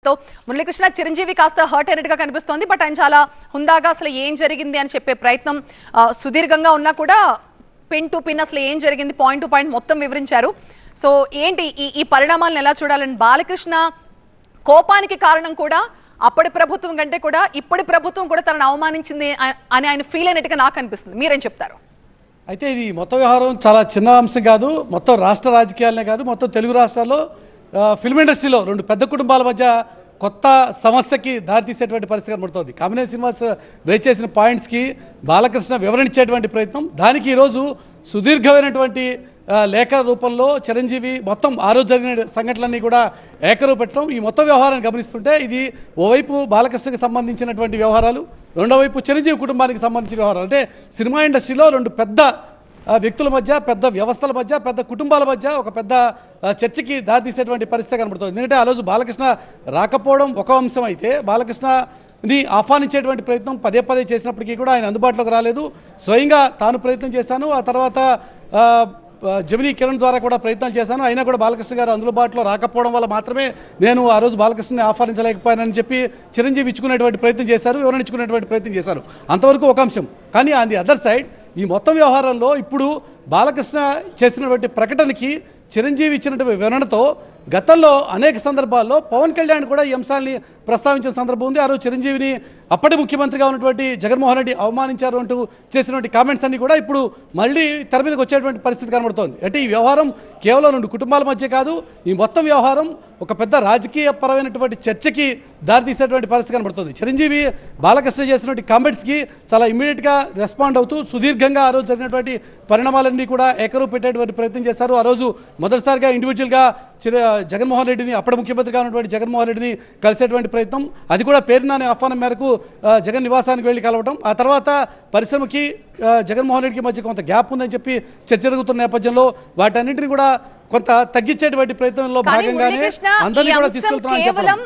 తో మురళీకృష్ణ చిరంజీవి కాస్త హర్ట్ అయినట్టుగా కనిపిస్తోంది. బట్ ఆయన చాలా హుందాగా అసలు ఏం జరిగింది అని చెప్పే ప్రయత్నం సుదీర్ఘంగా ఉన్నా కూడా పిన్ టు పిన్ అసలు ఏం జరిగింది పాయింట్ టు పాయింట్ మొత్తం వివరించారు. సో ఏంటి ఈ పరిణామాలను ఎలా చూడాలని బాలకృష్ణ కోపానికి కారణం కూడా అప్పటి ప్రభుత్వం కంటే కూడా ఇప్పటి ప్రభుత్వం కూడా తనను అవమానించింది అని ఆయన ఫీల్ అయినట్టుగా నాకు అనిపిస్తుంది. మీరేం చెప్తారు? అయితే ఇది మొత్తం వ్యవహారం చాలా చిన్న అంశం కాదు, మొత్తం రాష్ట్ర రాజకీయాలనే కాదు, మొత్తం తెలుగు రాష్ట్రాల్లో ఫిల్మ్ ఇండస్ట్రీలో రెండు పెద్ద కుటుంబాల మధ్య కొత్త సమస్యకి దారితీసేటువంటి పరిస్థితి కనబడుతోంది. కామినేని శ్రీనివాస్ రేజ్ చేసిన పాయింట్స్కి బాలకృష్ణ వివరణించేటువంటి ప్రయత్నం, దానికి ఈరోజు సుదీర్ఘమైనటువంటి లేఖ రూపంలో చిరంజీవి మొత్తం ఆ రోజు జరిగిన సంఘటనలన్నీ కూడా ఏకరువు పెట్టడం, ఈ మొత్తం వ్యవహారాన్ని గమనిస్తుంటే ఇది ఓవైపు బాలకృష్ణకి సంబంధించినటువంటి వ్యవహారాలు, రెండో వైపు చిరంజీవి కుటుంబానికి సంబంధించిన వ్యవహారాలు. అంటే సినిమా ఇండస్ట్రీలో రెండు పెద్ద వ్యక్తుల మధ్య, పెద్ద వ్యవస్థల మధ్య, పెద్ద కుటుంబాల మధ్య ఒక పెద్ద చర్చకి దారితీసేటువంటి పరిస్థితి కనబడుతుంది. ఎందుకంటే ఆ రోజు బాలకృష్ణ రాకపోవడం ఒక అంశం అయితే, బాలకృష్ణని ఆహ్వానించేటువంటి ప్రయత్నం పదే పదే చేసినప్పటికీ కూడా ఆయన అందుబాటులోకి రాలేదు. స్వయంగా తాను ప్రయత్నం చేశాను, ఆ తర్వాత జమినీ కిరణ్ ద్వారా కూడా ప్రయత్నాలు చేశాను, అయినా కూడా బాలకృష్ణ గారు అందుబాటులో రాకపోవడం వల్ల మాత్రమే నేను ఆ రోజు బాలకృష్ణని ఆహ్వానించలేకపోయానని చెప్పి చిరంజీవి ఇచ్చుకునేటువంటి ప్రయత్నం చేశారు, వివరణ ఇచ్చుకునేటువంటి ప్రయత్నం చేశారు. అంతవరకు ఒక అంశం. కానీ ఆన్ ది అదర్ సైడ్ ఈ మొత్తం వ్యవహారంలో ఇప్పుడు బాలకృష్ణ చేసినటువంటి ప్రకటనకి చిరంజీవి ఇచ్చినటువంటి వివరణతో గతంలో అనేక సందర్భాల్లో పవన్ కళ్యాణ్ కూడా ఈ అంశాన్ని ప్రస్తావించిన సందర్భం ఉంది. ఆ రోజు చిరంజీవిని అప్పటి ముఖ్యమంత్రిగా ఉన్నటువంటి జగన్మోహన్ రెడ్డి అవమానించారు అంటూ చేసినటువంటి కామెంట్స్ అన్ని కూడా ఇప్పుడు మళ్ళీ తెర మీదకి వచ్చేటువంటి పరిస్థితి కనబడుతోంది. అంటే ఈ వ్యవహారం కేవలం రెండు కుటుంబాల మధ్య కాదు, ఈ మొత్తం వ్యవహారం ఒక పెద్ద రాజకీయ పరమైనటువంటి చర్చకి దారితీసేటువంటి పరిస్థితి కనబడుతుంది. చిరంజీవి బాలకృష్ణ చేసినటువంటి కామెంట్స్కి చాలా ఇమ్మీడియట్గా రెస్పాండ్ అవుతూ సుదీర్ఘంగా ఆ రోజు జరిగినటువంటి పరిణామాలన్నీ కూడా ఏకరువు పెట్టేటువంటి ప్రయత్నం చేశారు. ఆ రోజు మొదటిసారిగా ఇండివిజువల్గా జగన్మోహన్ రెడ్డిని, అప్పటి ముఖ్యమంత్రిగా ఉన్నటువంటి జగన్మోహన్ రెడ్డిని కలిసేటువంటి ప్రయత్నం, అది కూడా పేరునాని ఆహ్వానం మేరకు జగన్ నివాసానికి వెళ్ళి కలవడం, ఆ తర్వాత పరిశ్రమకి జగన్మోహన్ రెడ్డికి మధ్య కొంత గ్యాప్ ఉందని చెప్పి చర్చ జరుగుతున్న నేపథ్యంలో వాటన్నింటినీ కూడా కొంత తగ్గించేటువంటి ప్రయత్నంలో భాగంగానే అందరినీ కూడా తీసుకెళ్తున్నామని చెప్పడం.